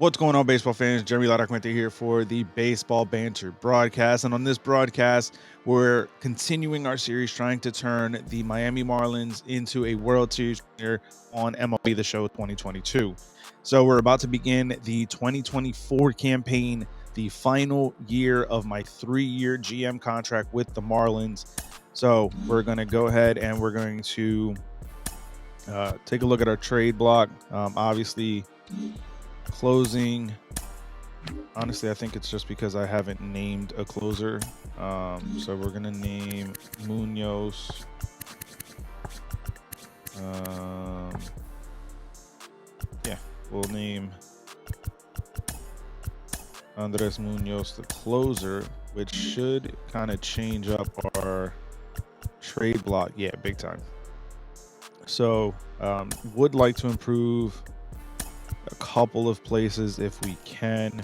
What's going on, baseball fans? Jeremy Laracuente here for the Baseball Banter Broadcast. And on this broadcast, we're continuing our series trying to turn the Miami Marlins into a World Series here on MLB The Show 2022. So we're about to begin the 2024 campaign, the final year of my 3-year GM contract with the Marlins. So we're going to go ahead and we're going to take a look at our trade block. Obviously, closing, honestly, I think it's just because I haven't named a closer. So we're gonna name Munoz. Yeah, we'll name Andres Munoz the closer, which should kind of change up our trade block. Yeah, big time. So would like to improve a couple of places if we can.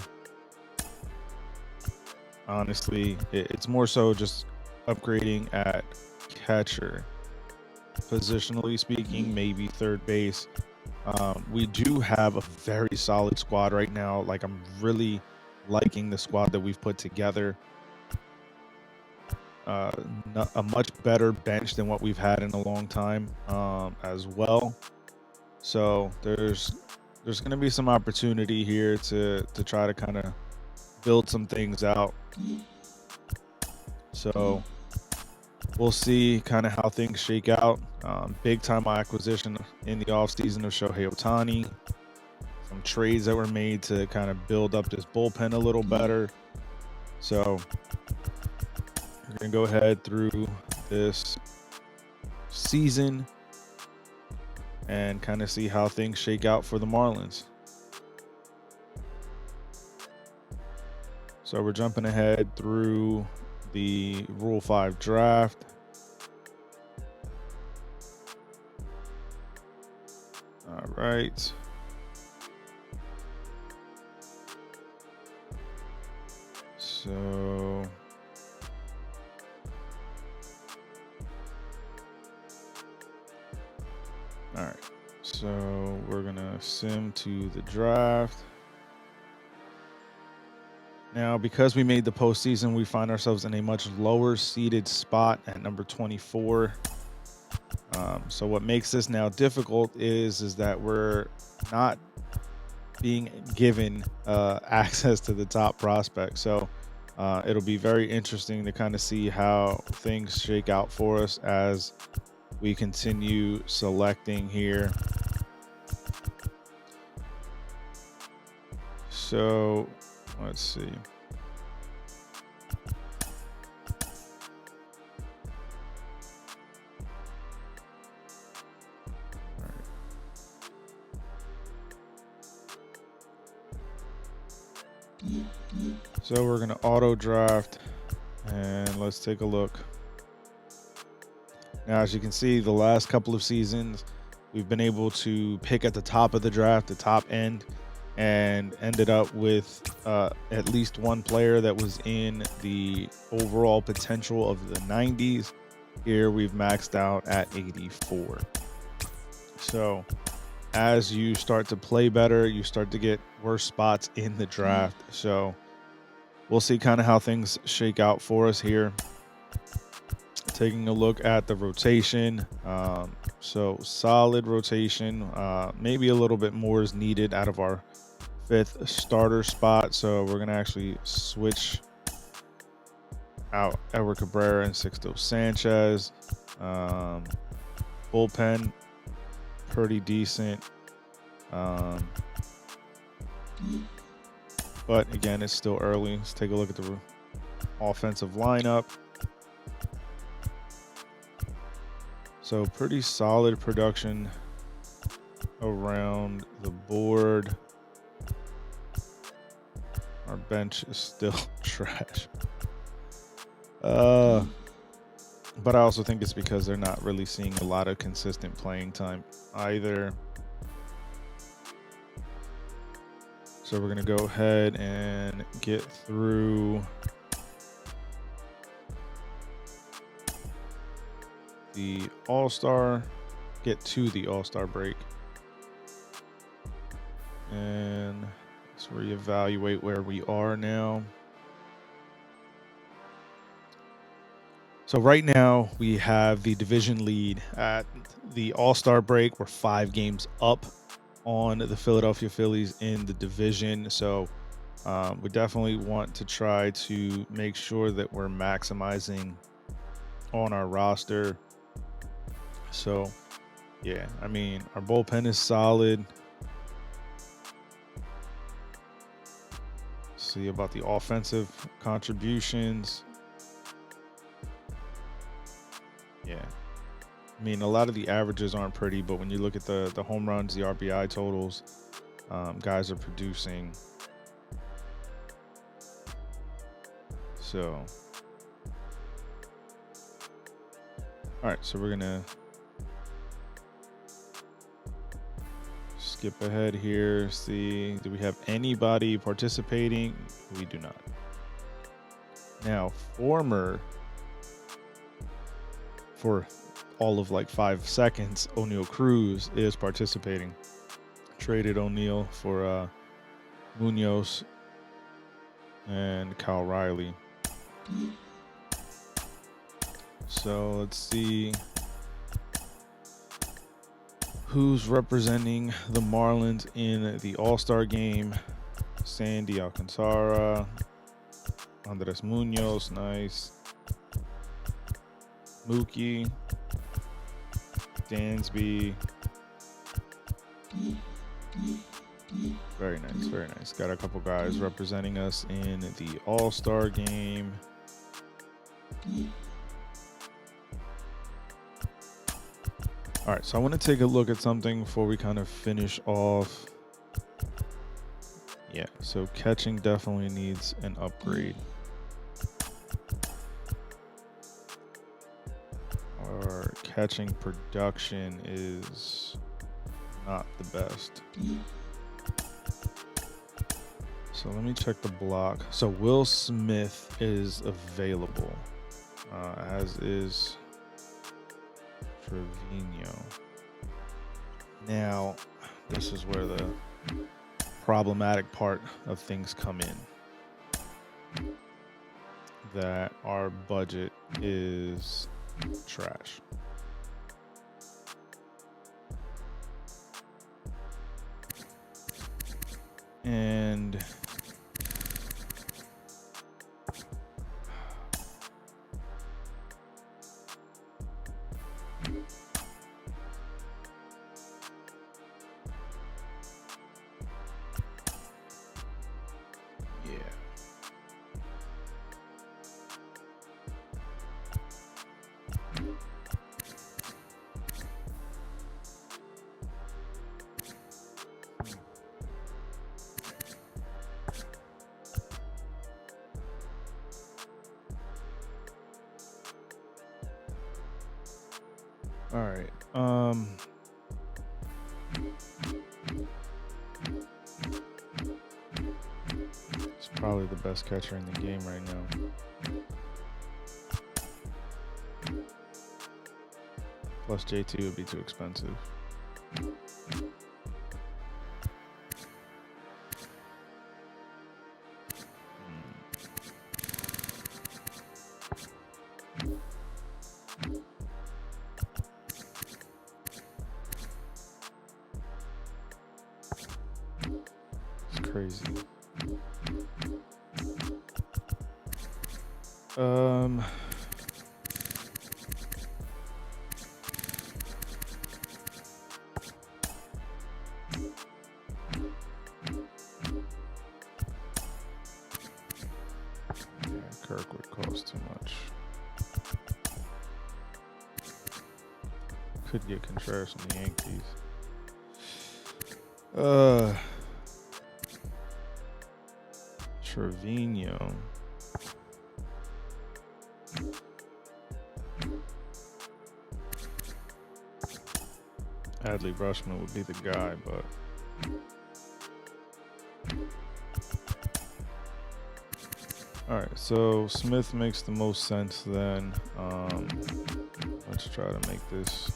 Honestly, it's more so just upgrading at catcher. Positionally speaking, maybe third base. We do have a very solid squad right now. Like, I'm really liking the squad that we've put together. A much better bench than what we've had in a long time as well. So there's going to be some opportunity here to try to kind of build some things out. So we'll see kind of how things shake out. Big time acquisition in the offseason of Shohei Ohtani. Some trades that were made to kind of build up this bullpen a little better. So we're going to go ahead through this season and kind of see how things shake out for the Marlins. So we're jumping ahead through the Rule 5 draft. All right. So all right. So we're going to sim to the draft. Now, because we made the postseason, we find ourselves in a much lower seeded spot at number 24. So what makes this now difficult is that we're not being given access to the top prospect. So it'll be very interesting to kind of see how things shake out for us as we continue selecting here. So let's see. So we're going to auto draft and let's take a look. Now, as you can see, the last couple of seasons, we've been able to pick at the top of the draft, the top end, and ended up with at least one player that was in the overall potential of the 90s. Here we've maxed out at 84. So as you start to play better, you start to get worse spots in the draft. So we'll see kind of how things shake out for us here. Taking a look at the rotation. So solid rotation. Maybe a little bit more is needed out of our 5th starter spot. So we're going to actually switch out Edward Cabrera and Sixto Sanchez. Bullpen, pretty decent. But again, it's still early. Let's take a look at the offensive lineup. So pretty solid production around the board. Our bench is still trash. But I also think it's because they're not really seeing a lot of consistent playing time either. So we're going to go ahead and get through the All-Star, get to the All-Star break. And let's Let's reevaluate where we are now. So right now we have the division lead at the All-Star break. We're 5 games up on the Philadelphia Phillies in the division. So we definitely want to try to make sure that we're maximizing on our roster. So, yeah, I mean, our bullpen is solid. See about the offensive contributions. Yeah. I mean, a lot of the averages aren't pretty, but when you look at the home runs, the RBI totals, guys are producing. So, all right, so we're going to skip ahead here. See, do we have anybody participating? We do not. Now, for all of like 5 seconds, O'Neal Cruz is participating. Traded O'Neal for Munoz and Kyle Riley. So let's see who's representing the Marlins in the All-Star game. Sandy Alcantara, Andres Munoz, nice. Mookie, Dansby. Very nice, very nice. Got a couple guys representing us in the All-Star game. All right, so I want to take a look at something before we kind of finish off. Yeah, so catching definitely needs an upgrade. Our catching production is not the best. So let me check the block. So Will Smith is available, as is Trevino. Now, this is where the problematic part of things come in. That our budget is trash. And all right. He's probably the best catcher in the game right now. Plus JT would be too expensive. Crazy. Yeah, Kirk would cost too much. Could get Contreras from the Yankees. Trevino. Adley Rutschman would be the guy, but all right, so Smith makes the most sense then. Let's try to make this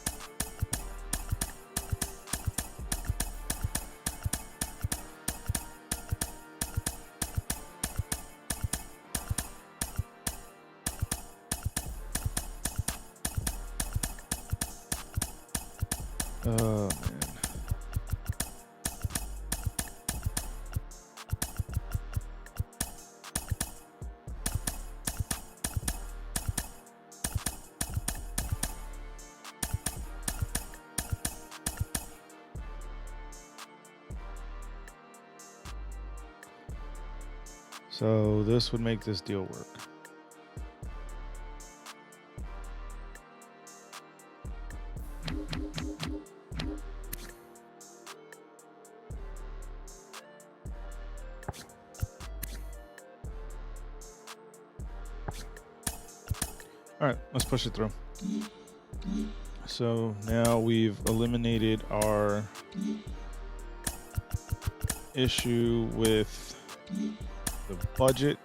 So this would make this deal work. All right, let's push it through. So now we've eliminated our issue with the budget.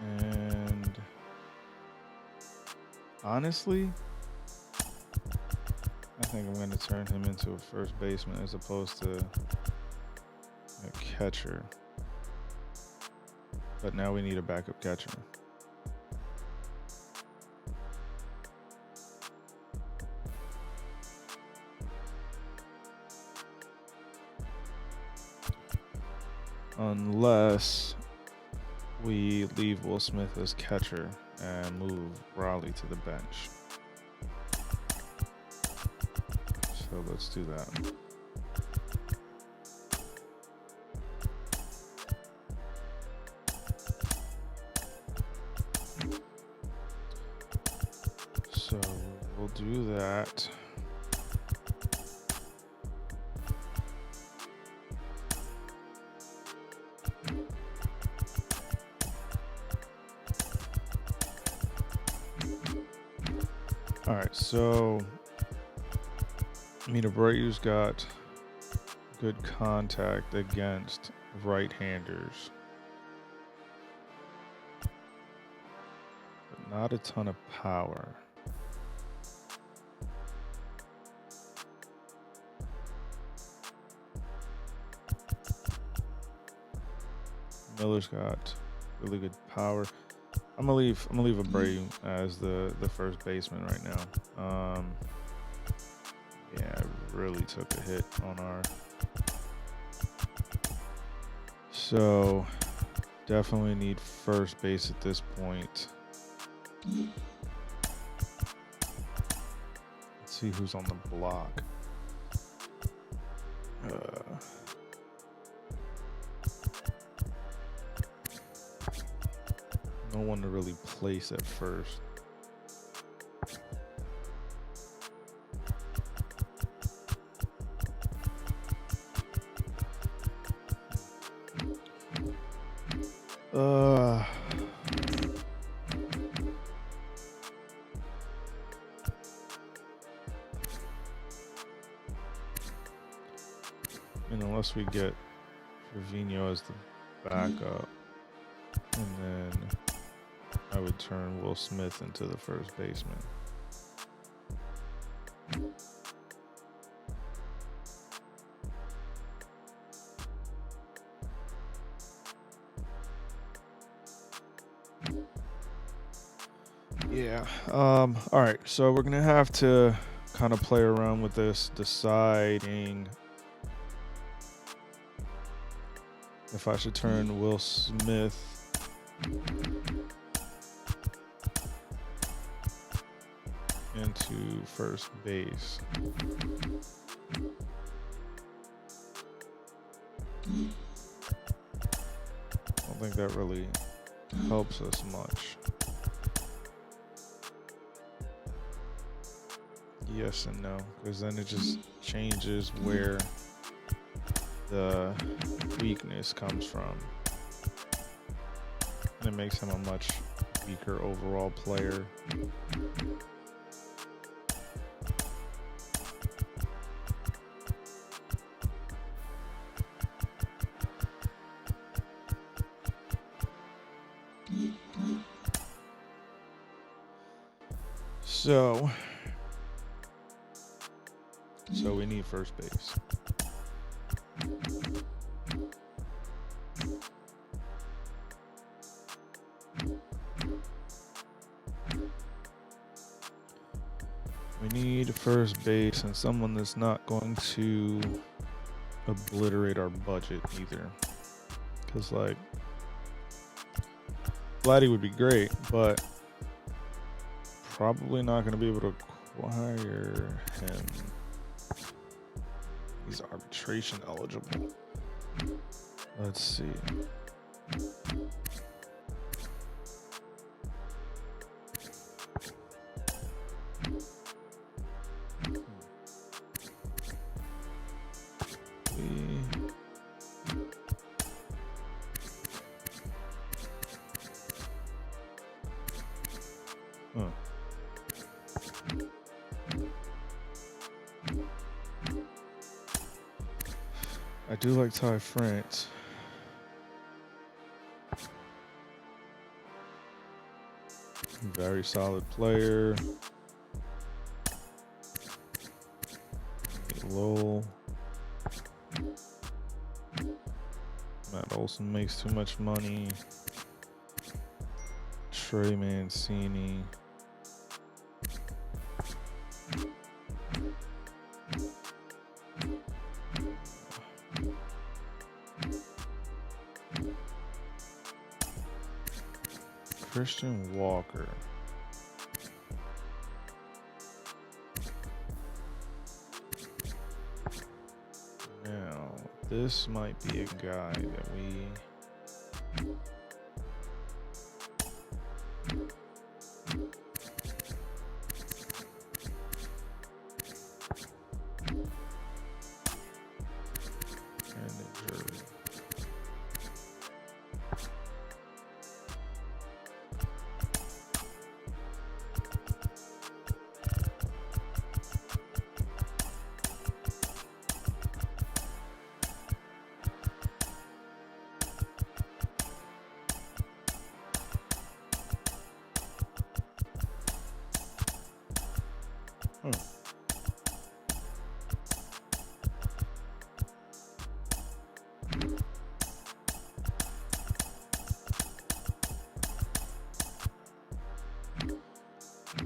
And honestly, I think I'm going to turn him into a first baseman as opposed to a catcher. But now we need a backup catcher. Unless we leave Will Smith as catcher and move Raleigh to the bench. So let's do that. So we'll do that. All right, so Mina Abreu's got good contact against right-handers, but not a ton of power. Miller's got really good power. I'm gonna leave Abreu as the first baseman right now. Yeah, I really took a hit on our. So definitely need first base at this point. Let's see who's on the block. No one to really place at first. And unless we get Trevino as the backup, and then I would turn Will Smith into the first baseman. Yeah. All right. So we're gonna have to kind of play around with this, deciding if I should turn Will Smith into first base. I don't think that really helps us much. Yes and no, because then it just changes where the weakness comes from. And it makes him a much weaker overall player. So we need first base. We need first base and someone that's not going to obliterate our budget either. Because, like, Vladdy would be great, but probably not going to be able to acquire him. He's arbitration eligible. Let's see. I do like Ty France. Very solid player. Lowell. Matt Olson makes too much money. Trey Mancini. Christian Walker. Now, this might be a guy that we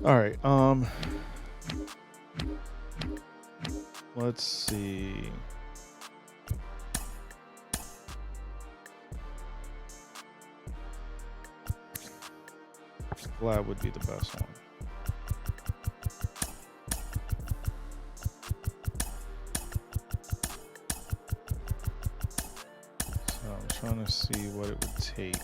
All right, let's see. Vlad would be the best one. So I'm trying to see what it would take.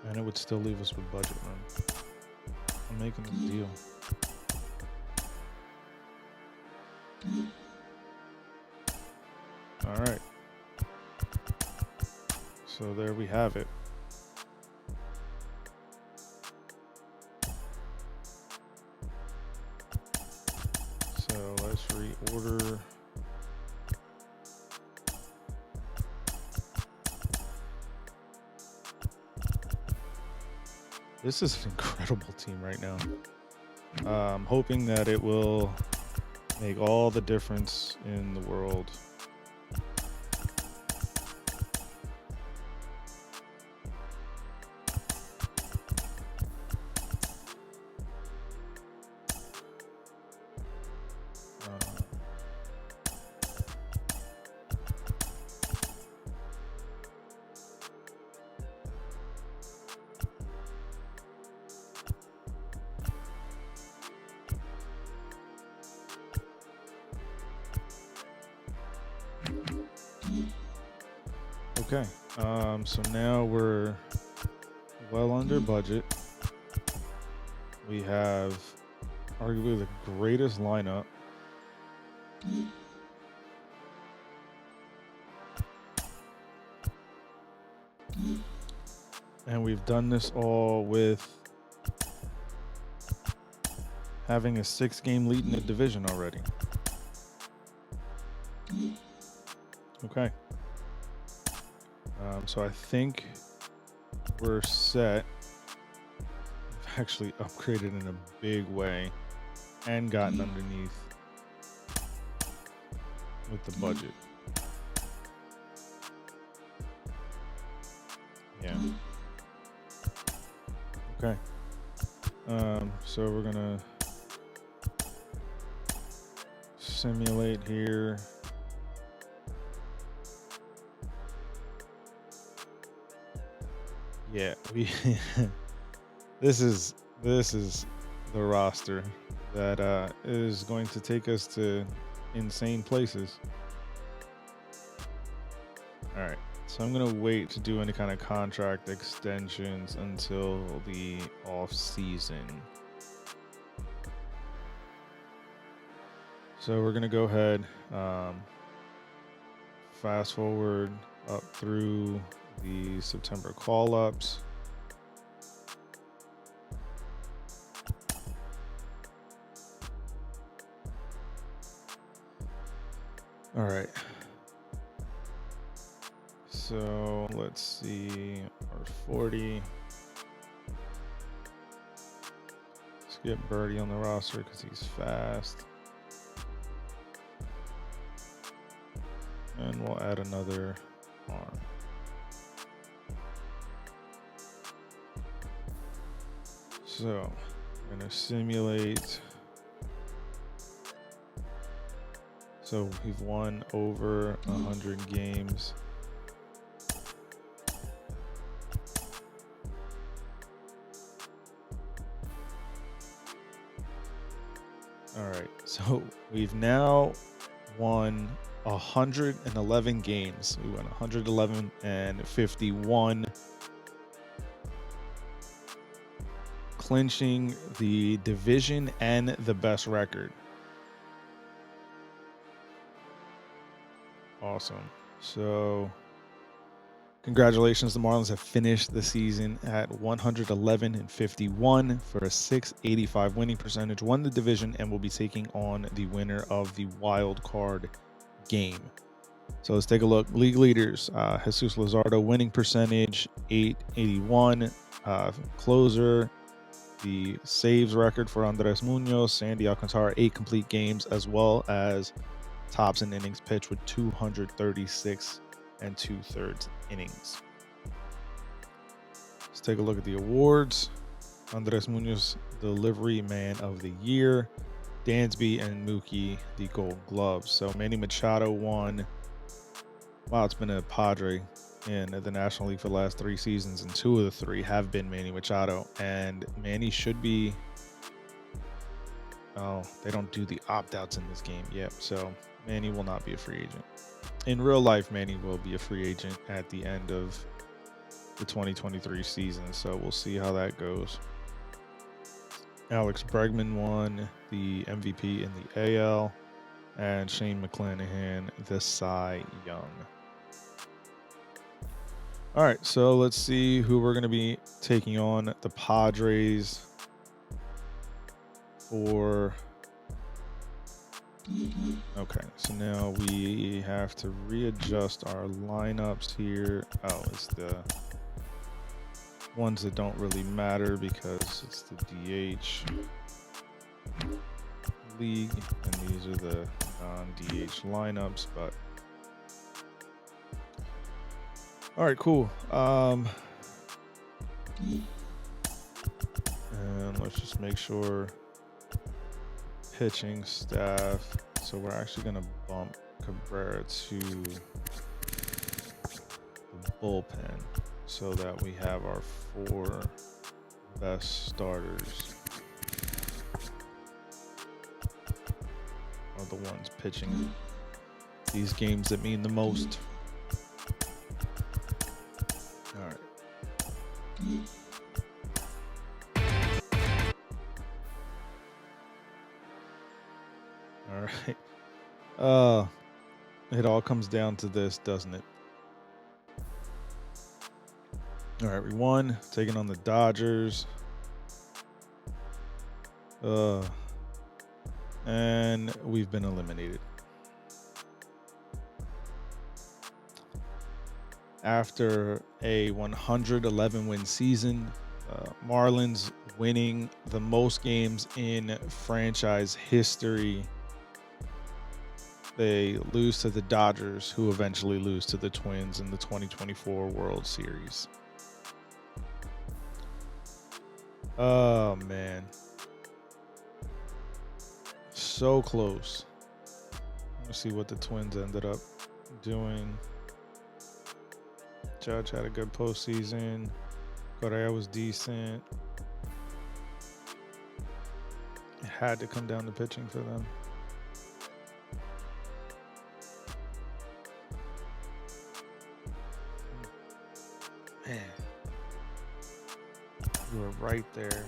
And it would still leave us with budget room. I'm making the deal. All right. So there we have it. So let's reorder. This is an incredible team right now. I'm hoping that it will make all the difference in the world. Okay, so now we're well under budget. We have arguably the greatest lineup. And we've done this all with having a 6-game lead in the division already. Okay. So I think we're set. We've actually upgraded in a big way and gotten underneath with the budget. Yeah. Okay. So we're gonna simulate here. Yeah, we this is the roster that is going to take us to insane places. All right. So I'm going to wait to do any kind of contract extensions until the off season. So we're going to go ahead, fast forward up through the September call ups. All right. So let's see our 40. Let's get Birdie on the roster because he's fast. And we'll add another arm. So we're going to simulate. So we've won over 100 games. All right, so we've now won 111 games. We won 111 and 51, clinching the division and the best record. Awesome. So congratulations, the Marlins have finished the season at 111 and 51 for a 685 winning percentage, won the division, and will be taking on the winner of the wild card game. So let's take a look. League leaders, Jesus Luzardo, winning percentage 881. Closer, the saves record for Andres Munoz, Sandy Alcantara, 8 complete games, as well as tops in innings pitched with 236 and 2/3 innings. Let's take a look at the awards. Andres Munoz, Delivery Man of the Year. Dansby and Mookie, the Gold Gloves. So Manny Machado won. Wow, it's been a Padre in the National League for the last 3 seasons, and 2 of the 3 have been Manny Machado. And Manny should be. Oh, they don't do the opt-outs in this game yet, so Manny will not be a free agent. In real life, Manny will be a free agent at the end of the 2023 season, so we'll see how that goes. Alex Bregman won the MVP in the AL, and Shane McClanahan the Cy Young. All right, so let's see who we're going to be taking on. The Padres for... Okay, so now we have to readjust our lineups here. Oh, it's the ones that don't really matter because it's the DH league, and these are the non-DH lineups. But all right, cool. And let's just make sure pitching staff. So we're actually going to bump Cabrera to the bullpen so that we have our 4 best starters are the ones pitching these games that mean the most. All right. All right. It all comes down to this, doesn't it? All right, we won, taking on the Dodgers. And we've been eliminated. After a 111-win season, Marlins winning the most games in franchise history, they lose to the Dodgers, who eventually lose to the Twins in the 2024 World Series. Oh, man. So close. Let's see what the Twins ended up doing. Judge had a good postseason. Correa was decent. It had to come down to pitching for them. Man. You were right there.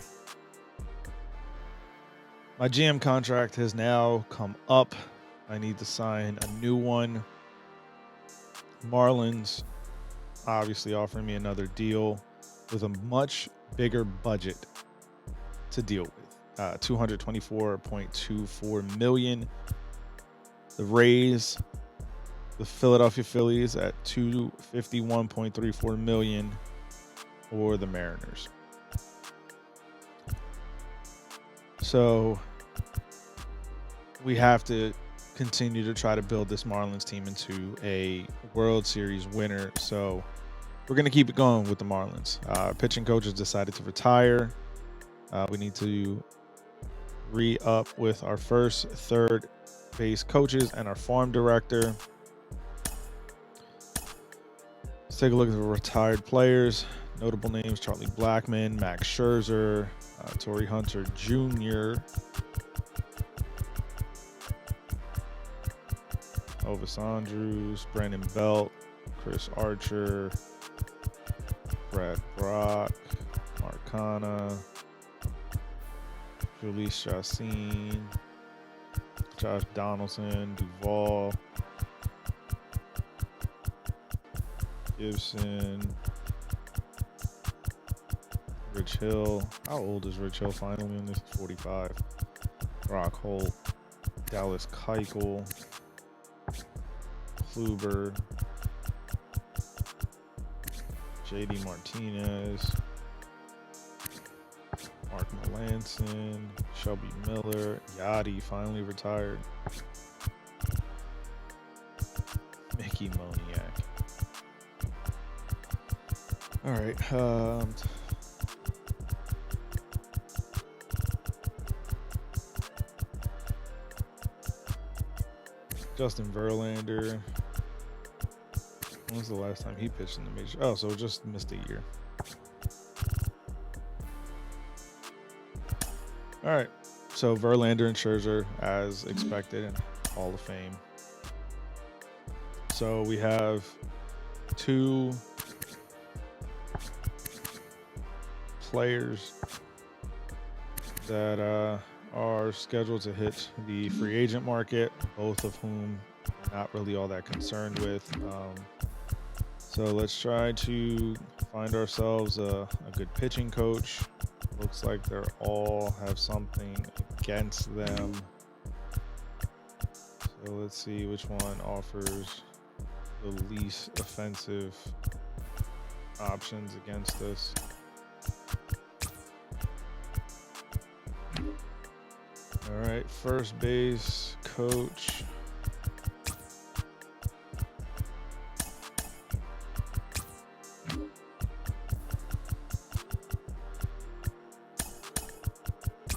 My GM contract has now come up. I need to sign a new one. Marlins obviously offering me another deal with a much bigger budget to deal with. $224.24 million. The Rays, the Philadelphia Phillies at $251.34 million, or the Mariners. So we have to continue to try to build this Marlins team into a World Series winner. So we're going to keep it going with the Marlins. Pitching coach has decided to retire. We need to re-up with our first, third base coaches and our farm director. Let's take a look at the retired players. Notable names: Charlie Blackmon, Max Scherzer, Torrey Hunter Jr., Elvis Andrus, Brandon Belt, Chris Archer, Brad Brock, Marcana, Jhoulys Chacin, Josh Donaldson, Duvall, Gibson, Rich Hill. How old is Rich Hill finally in this? 45. Brock Holt, Dallas Keuchel, Kluber, JD Martinez, Mark Melanson, Shelby Miller, Yachty finally retired, Mickey Moniak. All right. Justin Verlander. When was the last time he pitched in the major? Oh, so just missed a year. All right. So Verlander and Scherzer, as expected, in Hall of Fame. So we have two players that are scheduled to hit the free agent market, both of whom I'm not really all that concerned with. So let's try to find ourselves a good pitching coach. Looks like they all have something against them. So let's see which one offers the least offensive options against us. All right, first base coach.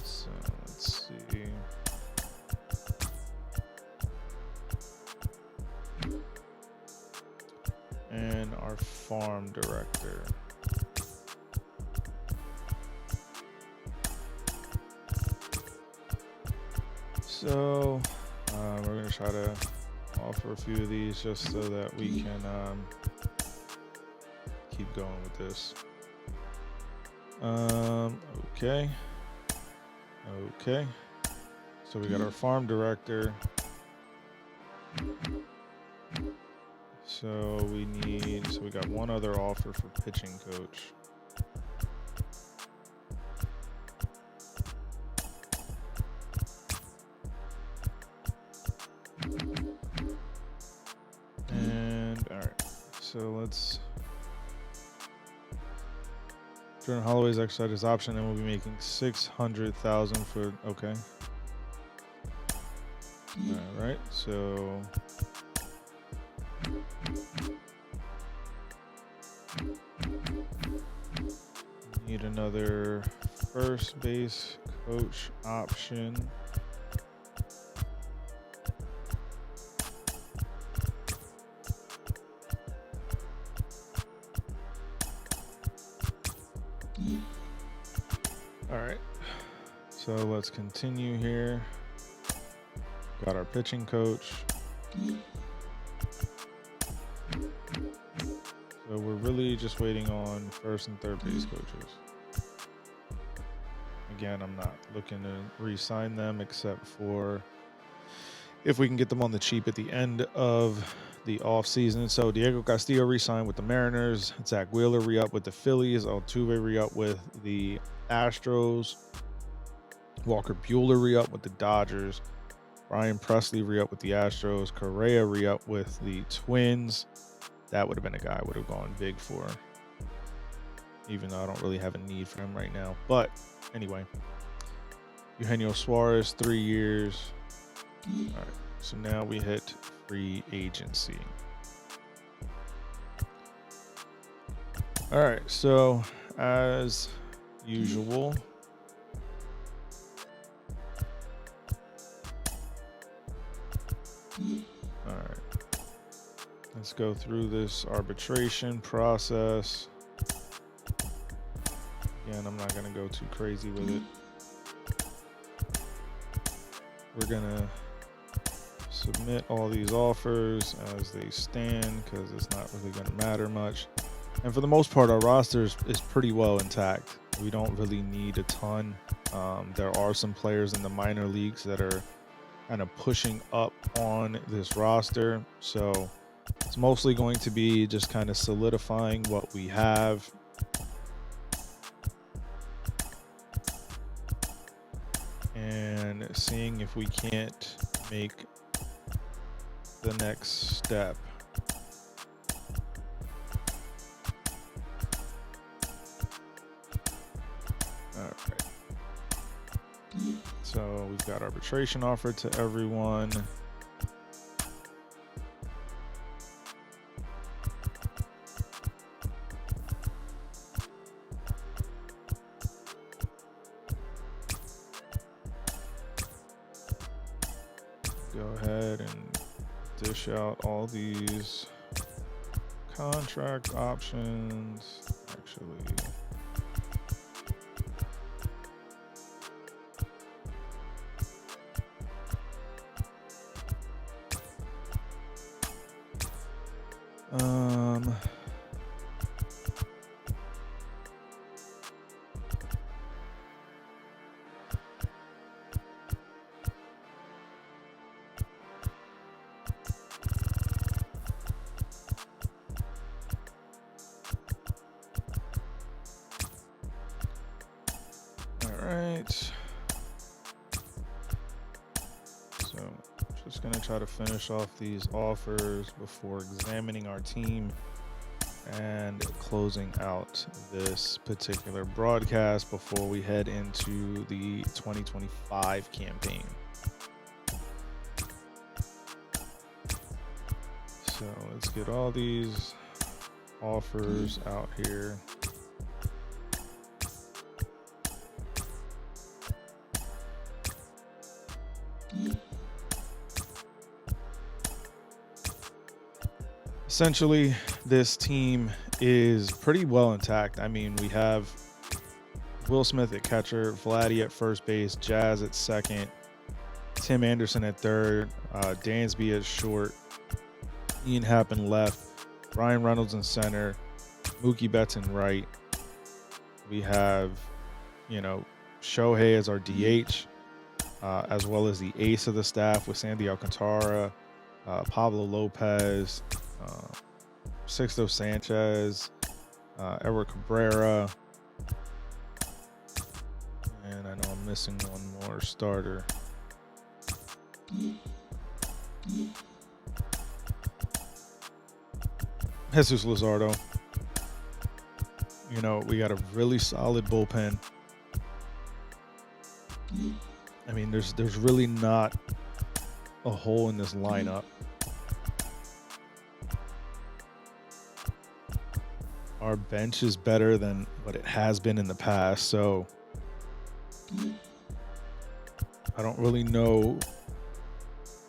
So let's see. And our farm director. So we're going to try to offer a few of these just so that we can keep going with this. Okay. So we got our farm director. So we got one other offer for pitching coach. And all right, so let's. Jordan Holloway's exercised his option, and we'll be making $600,000 for. Okay. All right, so. Need another first base coach option. All right, so let's continue here. Got our pitching coach. So we're really just waiting on first and third base coaches. Again, I'm not looking to re-sign them except for if we can get them on the cheap at the end of the offseason. So Diego Castillo re-signed with the Mariners. Zach Wheeler re-up with the Phillies. Altuve re-up with the Astros. Walker Buehler re-up with the Dodgers. Ryan Presley re-up with the Astros. Correa re-up with the Twins. That would have been a guy I would have gone big for, even though I don't really have a need for him right now. But anyway, Eugenio Suarez, 3 years. All right, so now we hit free agency. All right, so as usual, all right, let's go through this arbitration process. Again, I'm not going to go too crazy with it. We're going to submit all these offers as they stand because it's not really going to matter much. And for the most part, our roster is pretty well intact. We don't really need a ton. There are some players in the minor leagues that are kind of pushing up on this roster. So it's mostly going to be just kind of solidifying what we have. And seeing if we can't make the next step. All right. So we've got arbitration offered to everyone. Go ahead and dish out all these contract options. Actually, right. So just going to try to finish off these offers before examining our team and closing out this particular broadcast before we head into the 2025 campaign. So let's get all these offers out here. Essentially, this team is pretty well intact. I mean, we have Will Smith at catcher, Vladdy at first base, Jazz at second, Tim Anderson at third, Dansby at short, Ian Happen left, Ryan Reynolds in center, Mookie Betts in right. We have, Shohei as our DH, as well as the ace of the staff with Sandy Alcantara, Pablo Lopez, Sixto Sanchez, Edward Cabrera, and I know I'm missing one more starter. Jesus Luzardo. We got a really solid bullpen. I mean, there's really not a hole in this lineup. Our bench is better than what it has been in the past, so I don't really know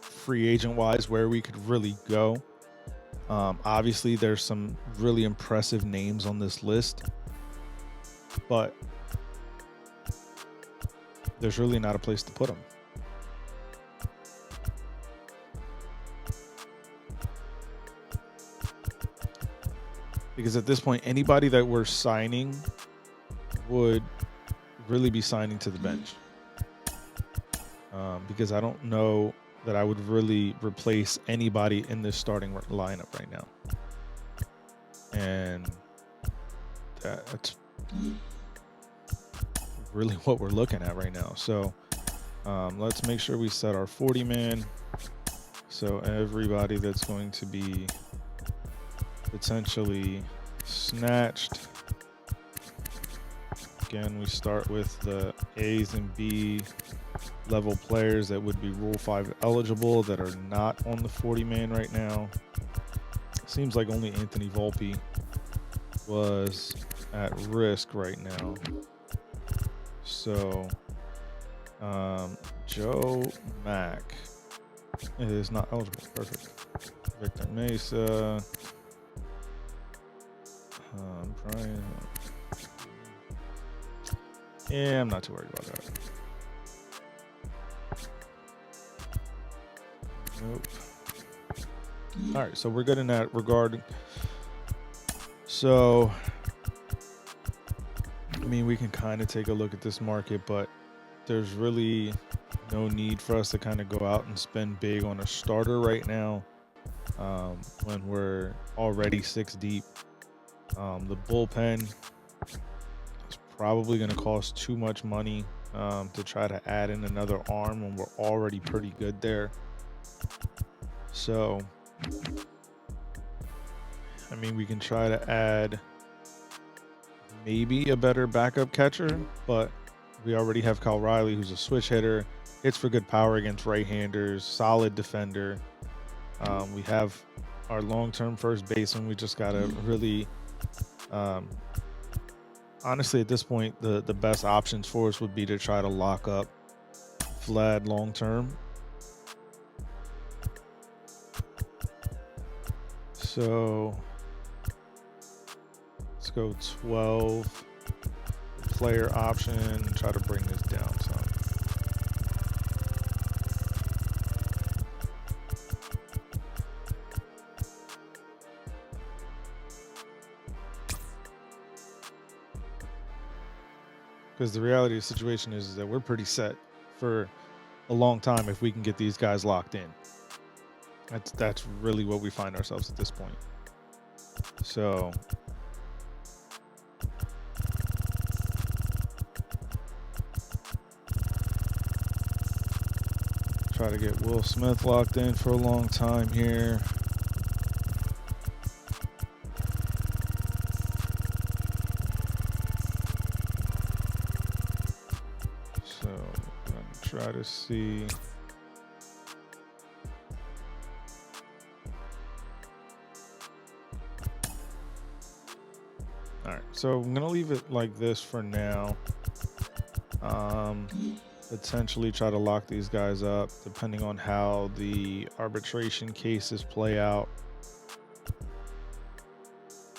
free agent wise where we could really go. Obviously, there's some really impressive names on this list, but there's really not a place to put them. Because at this point, anybody that we're signing would really be signing to the bench. Because I don't know that I would really replace anybody in this starting lineup right now. And that's really what we're looking at right now. So let's make sure we set our 40-man. So everybody that's going to be potentially snatched. Again, we start with the A's and B level players that would be Rule 5 eligible that are not on the 40-man right now. Seems like only Anthony Volpe was at risk right now. So Joe Mack is not eligible. Perfect. Victor Mesa. Brian. Yeah, I'm not too worried about that. Nope. All right, so we're good in that regard. So, I mean, we can kind of take a look at this market, but there's really no need for us to kind of go out and spend big on a starter right now when we're already 6 deep. The bullpen is probably going to cost too much money to try to add in another arm when we're already pretty good there. So, I mean, we can try to add maybe a better backup catcher, but we already have Kyle Riley, who's a switch hitter, hits for good power against right-handers, solid defender. We have our long-term first baseman. We just got to really, honestly, at this point, the best options for us would be to try to lock up Vlad long-term. So let's go 12 player option, try to bring this down some. Because the reality of the situation is that we're pretty set for a long time if we can get these guys locked in. That's really what we find ourselves at this point. So try to get Will Smith locked in for a long time here. So I'm going to try to see. All right, so I'm gonna leave it like this for now. Potentially try to lock these guys up depending on how the arbitration cases play out.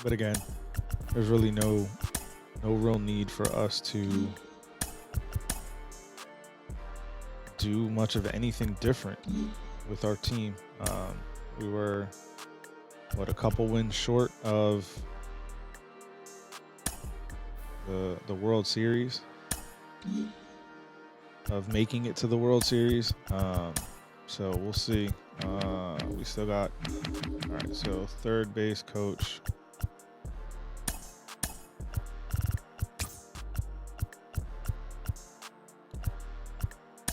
But again, there's really no real need for us to do much of anything different with our team. We were a couple wins short of the World Series, of making it to the World Series. So we'll see. We still got, all right, so third base coach.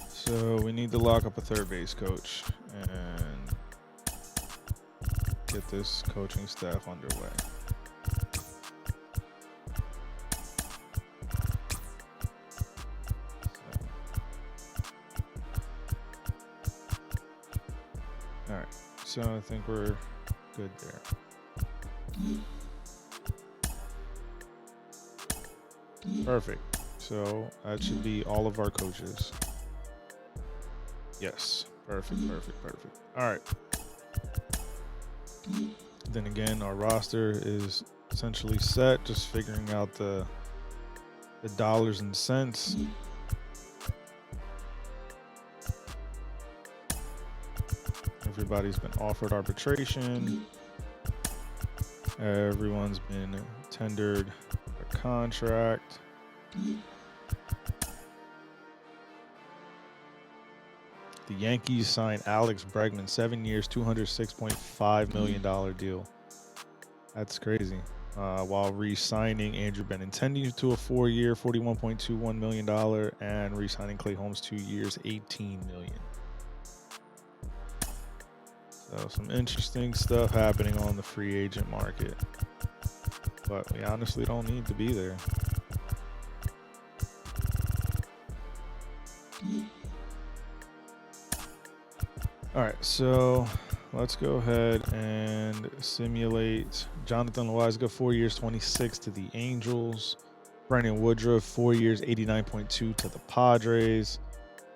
So we need to lock up a third base coach and get this coaching staff underway. All right, so I think we're good there. Perfect. So that should be all of our coaches. Yes. Perfect. All right. Then again, our roster is essentially set. Just figuring out the dollars and cents. Everybody's been offered arbitration. Everyone's been tendered a contract. The Yankees signed Alex Bregman, 7 years, $206.5 million deal. That's crazy. While re-signing Andrew Benintendi to a 4-year, $41.21 million, and re-signing Clay Holmes 2 years, $18 million. So some interesting stuff happening on the free agent market. But we honestly don't need to be there. All right, so let's go ahead and simulate Jonathan Loaiza, 4 years, 26 to the Angels. Brandon Woodruff, 4 years, 89.2 to the Padres.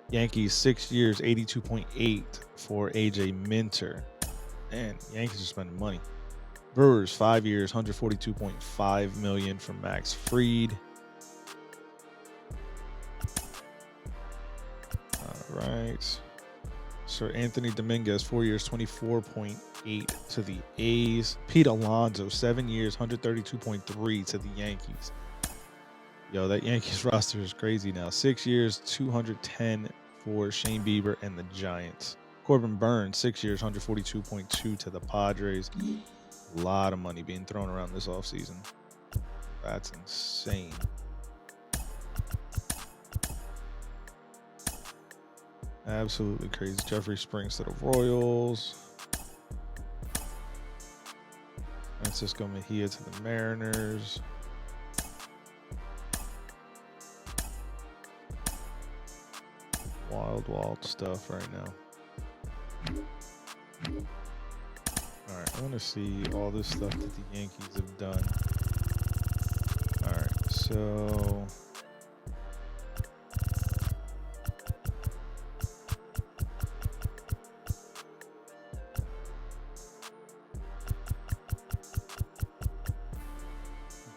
Yankees, 6 years, 82.8 for AJ Minter. Man, Yankees are spending money. Brewers, 5 years, 142.5 million for Max Fried. All right. Sir Anthony Dominguez, 4 years, 24.8 to the A's. Pete Alonso, 7 years, 132.3 to the Yankees. Yo, that Yankees roster is crazy now. 6 years, 210 for Shane Bieber and the Giants. Corbin Burns, 6 years, 142.2 to the Padres. A lot of money being thrown around this offseason. That's insane. Absolutely crazy. Jeffrey Springs to the Royals. Francisco Mejia to the Mariners. Wild stuff right now. All right, I want to see all this stuff that the Yankees have done. All right, so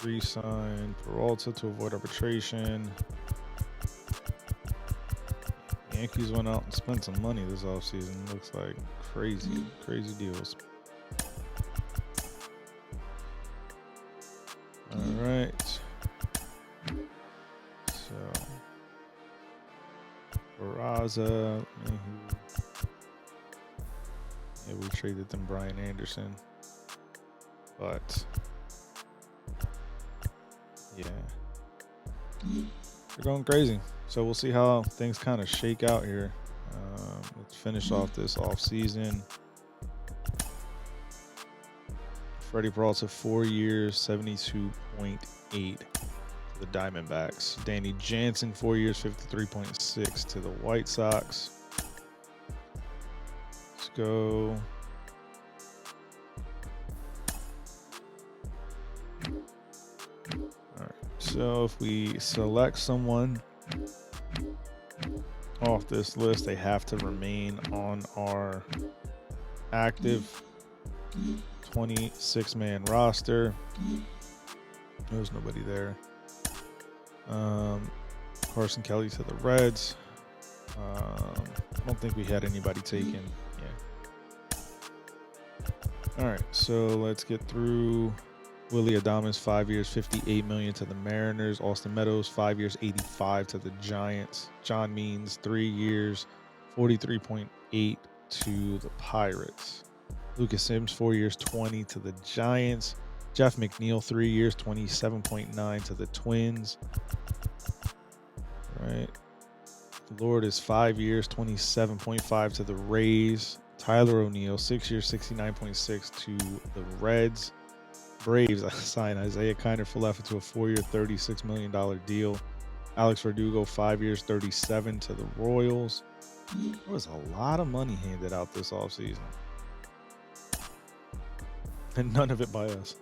re-sign Peralta to avoid arbitration. Yankees went out and spent some money this offseason. Looks like crazy deals. All right. So, Barraza. Yeah, we traded them Brian Anderson. But, yeah. They're going crazy. So we'll see how things kind of shake out here. Let's finish off this offseason. Freddie Peralta, 4 years, 72.8 to the Diamondbacks. Danny Jansen, 4 years, 53.6 to the White Sox. Let's go. All right. So if we select someone off this list, they have to remain on our active 26-man roster. There's nobody there. Carson Kelly to the Reds. I don't think we had anybody taken. Yeah. All right, so let's get through. Willie Adames, 5 years, $58 million to the Mariners. Austin Meadows, 5 years, $85 to the Giants. John Means, 3 years, $43.8 to the Pirates. Lucas Sims, 4 years, $20 to the Giants. Jeff McNeil, 3 years, $27.9 to the Twins. All right. Lourdes, 5 years, $27.5 to the Rays. Tyler O'Neill, 6 years, $69.6 to the Reds. Braves signed Isaiah Kiner-Falefa to a 4-year, $36 million deal. Alex Verdugo, 5 years, $37 to the Royals. There was a lot of money handed out this offseason. And none of it by us.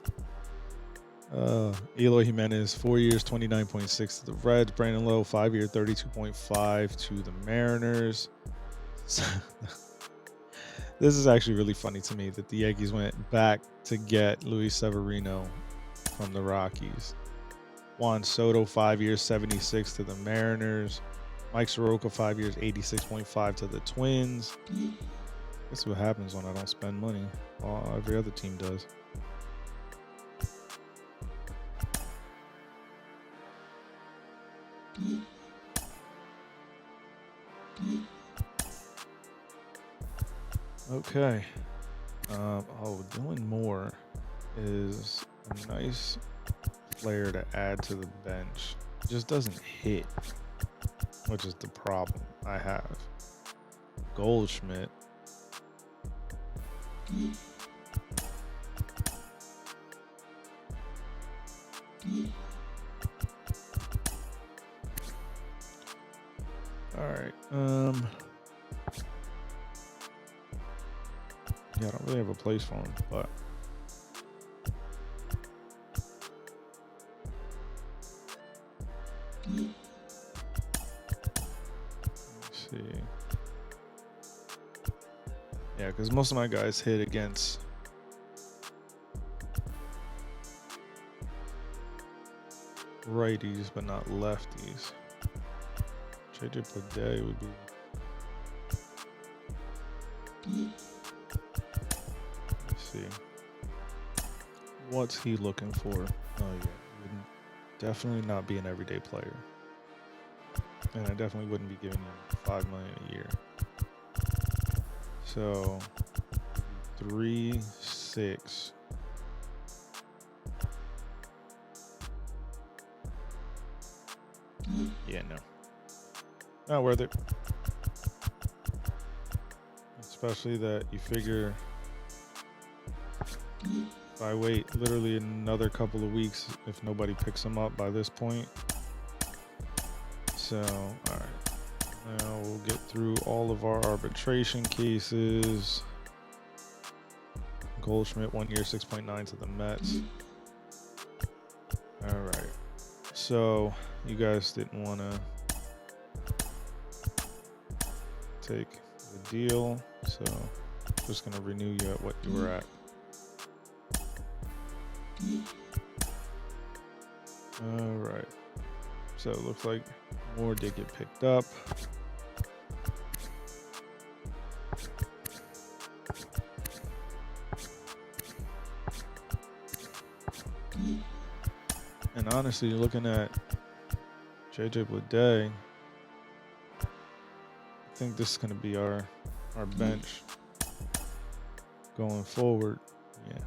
Eloy Jimenez, 4 years, 29.6 to the Reds. Brandon Lowe, 5 year, 32.5 to the Mariners. This is actually really funny to me that the Yankees went back to get Luis Severino from the Rockies. Juan Soto, 5 years, 76 to the Mariners. Mike Soroka, 5 years, 86.5 to the Twins. That's what happens when I don't spend money. Every other team does. Okay. Dylan Moore is a nice player to add to the bench. Just doesn't hit, which is the problem I have. Goldschmidt. All right. Yeah, I don't really have a place for him, but let's see. Yeah, because most of my guys hit against righties, but not lefties. JJ Pade would be. Let's see. What's he looking for? Oh yeah, would definitely not be an everyday player, and I definitely wouldn't be giving him $5 million a year. So 3-6. Yeah, no. Not worth it. Especially that you figure if I wait literally another couple of weeks, if nobody picks him up by this point. So, all right. Now we'll get through all of our arbitration cases. Goldschmidt, 1 year, 6.9 to the Mets. All right. So you guys didn't want to take the deal, so I'm just going to renew you at what you were at. All right. So it looks like Moore did get picked up. And honestly, looking at JJ Bleday, I think this is going to be our bench going forward. Yeah.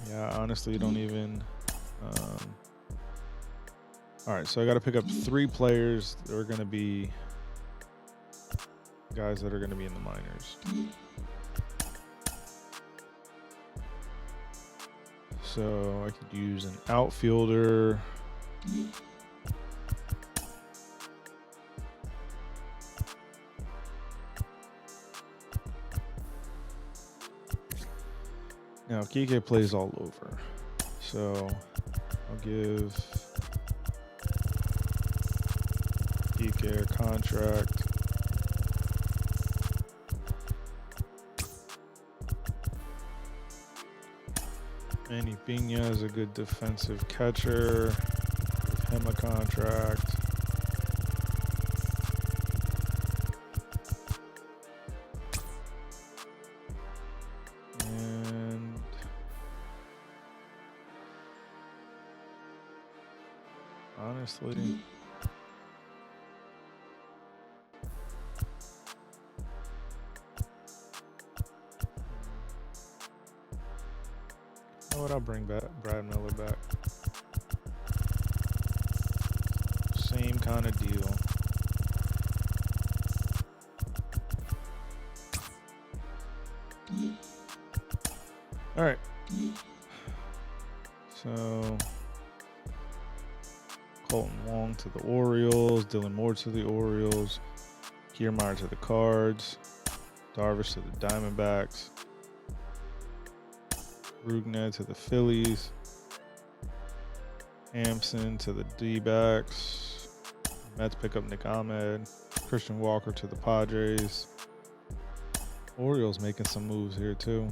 Yeah, I honestly don't even. All right, so I got to pick up 3 players that are going to be guys that are going to be in the minors. So I could use an outfielder. Now Kike plays all over, so I'll give Kike a contract. Manny Pena is a good defensive catcher. Give him a contract. And honestly, I'll bring back Brad Miller back. Same kind of deal. All right. So Colton Wong to the Orioles, Dylan Moore to the Orioles, Kiermaier to the Cards, Darvish to the Diamondbacks. Rugnet to the Phillies. Hampson to the D-backs. Mets pick up Nick Ahmed. Christian Walker to the Padres. Orioles making some moves here too.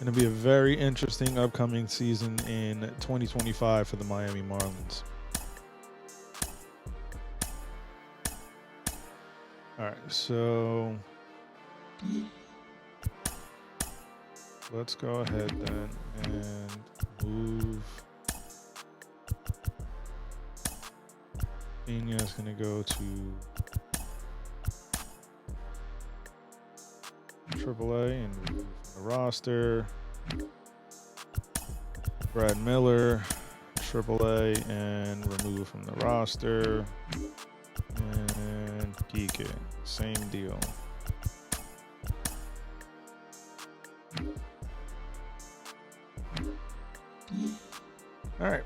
Going to be a very interesting upcoming season in 2025 for the Miami Marlins. All right, so let's go ahead then and move. Pena is going to go to AAA and remove from the roster. Brad Miller, AAA, and remove from the roster. And Geekin, same deal. All right.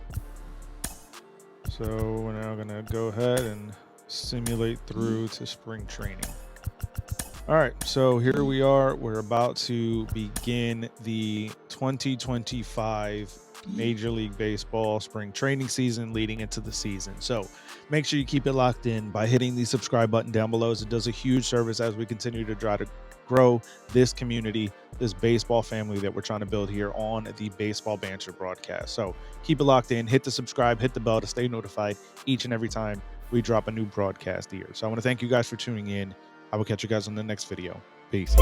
So we're now going to go ahead and simulate through to spring training. All right, so here we are. We're about to begin the 2025 Major League Baseball spring training season leading into the season. So make sure you keep it locked in by hitting the subscribe button down below, as it does a huge service as we continue to try to grow this community, this baseball family that we're trying to build here on the Baseball Banter Broadcast. So keep it locked in, hit the subscribe, hit the bell to stay notified each and every time we drop a new broadcast here. So I want to thank you guys for tuning in. I will catch you guys on the next video. Peace.